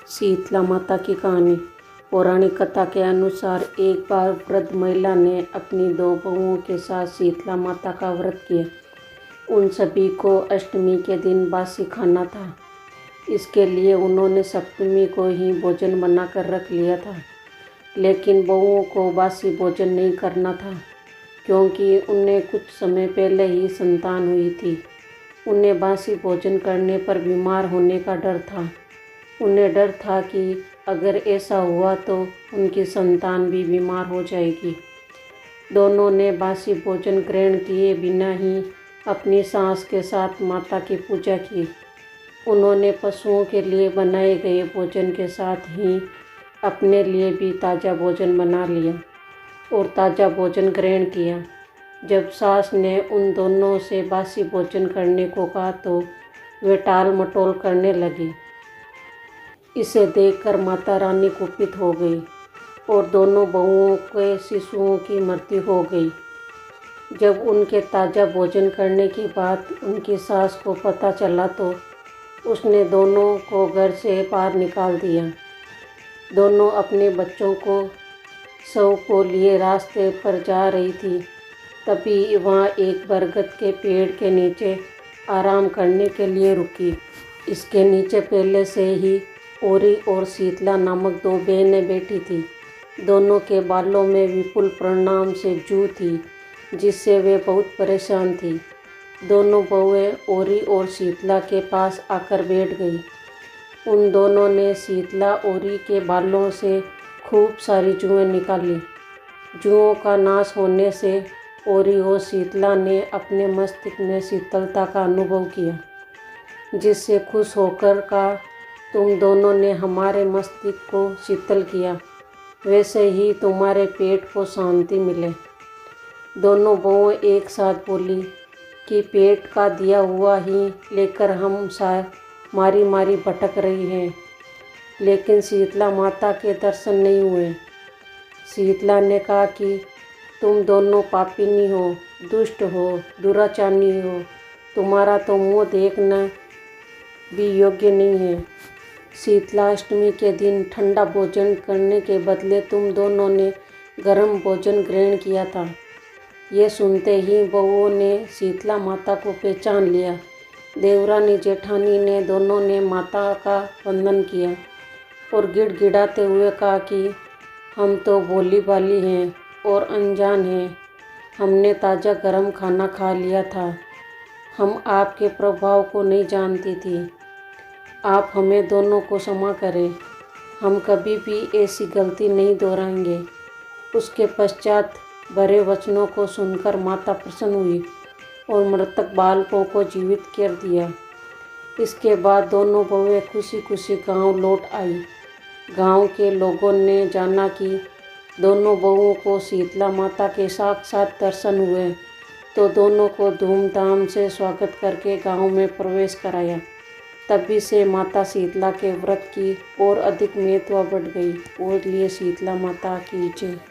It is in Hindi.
शीतला माता की कहानी। पौराणिक कथा के अनुसार एक बार वृद्ध महिला ने अपनी 2 बहुओं के साथ शीतला माता का व्रत किया। उन सभी को अष्टमी के दिन बासी खाना था। इसके लिए उन्होंने सप्तमी को ही भोजन बनाकर रख लिया था। लेकिन बहुओं को बासी भोजन नहीं करना था, क्योंकि उन्हें कुछ समय पहले ही संतान हुई थी। उन्हें बासी भोजन करने पर बीमार होने का डर था। उन्हें डर था कि अगर ऐसा हुआ तो उनकी संतान भी बीमार हो जाएगी। दोनों ने बासी भोजन ग्रहण किए बिना ही अपनी सास के साथ माता की पूजा की। उन्होंने पशुओं के लिए बनाए गए भोजन के साथ ही अपने लिए भी ताज़ा भोजन बना लिया और ताज़ा भोजन ग्रहण किया। जब सास ने उन दोनों से बासी भोजन करने को कहा तो वे टाल मटोल करने लगी। इसे देखकर माता रानी कुपित हो गई और दोनों बहुओं के शिशुओं की मृत्यु हो गई। जब उनके ताज़ा भोजन करने की बात उनकी सास को पता चला तो उसने दोनों को घर से बाहर निकाल दिया। दोनों अपने बच्चों को शव को लिए रास्ते पर जा रही थी। तभी वहाँ एक बरगद के पेड़ के नीचे आराम करने के लिए रुकी। इसके नीचे पहले से ही ओरी और शीतला नामक 2 बहनें बैठी थी। दोनों के बालों में विपुल परिमाण से जूं थी, जिससे वे बहुत परेशान थी। दोनों बहुएं ओरी और शीतला के पास आकर बैठ गई। उन दोनों ने शीतला ओरी के बालों से खूब सारी जुएं निकाली। जुओं का नाश होने से ओरी और शीतला ने अपने मस्तिष्क में शीतलता का अनुभव किया, जिससे खुश होकर कहा, तुम दोनों ने हमारे मस्तिष्क को शीतल किया, वैसे ही तुम्हारे पेट को शांति मिले। दोनों बहुएं एक साथ बोली कि पेट का दिया हुआ ही लेकर हम मारी मारी भटक रही हैं, लेकिन शीतला माता के दर्शन नहीं हुए। शीतला ने कहा कि तुम दोनों पापिनी हो, दुष्ट हो, दुराचारी हो, तुम्हारा तो मुँह देखना भी योग्य नहीं है। शीतला अष्टमी के दिन ठंडा भोजन करने के बदले तुम दोनों ने गर्म भोजन ग्रहण किया था। ये सुनते ही बहुओं ने शीतला माता को पहचान लिया। देवरानी जेठानी ने दोनों ने माता का वंदन किया और गिड़गिड़ाते हुए कहा कि हम तो भोली भाली हैं और अनजान हैं। हमने ताज़ा गर्म खाना खा लिया था। हम आपके प्रभाव को नहीं जानती थी। आप हमें दोनों को क्षमा करें। हम कभी भी ऐसी गलती नहीं दोहराएंगे। उसके पश्चात भरे वचनों को सुनकर माता प्रसन्न हुई और मृतक बालकों को जीवित कर दिया। इसके बाद दोनों बहुएं खुशी खुशी गांव लौट आई। गांव के लोगों ने जाना कि दोनों बहुओं को शीतला माता के साक्षात दर्शन हुए, तो दोनों को धूमधाम से स्वागत करके गांव में प्रवेश कराया। तभी से माता शीतला के व्रत की और अधिक महत्व बढ़ गई। और लिए शीतला माता की जय।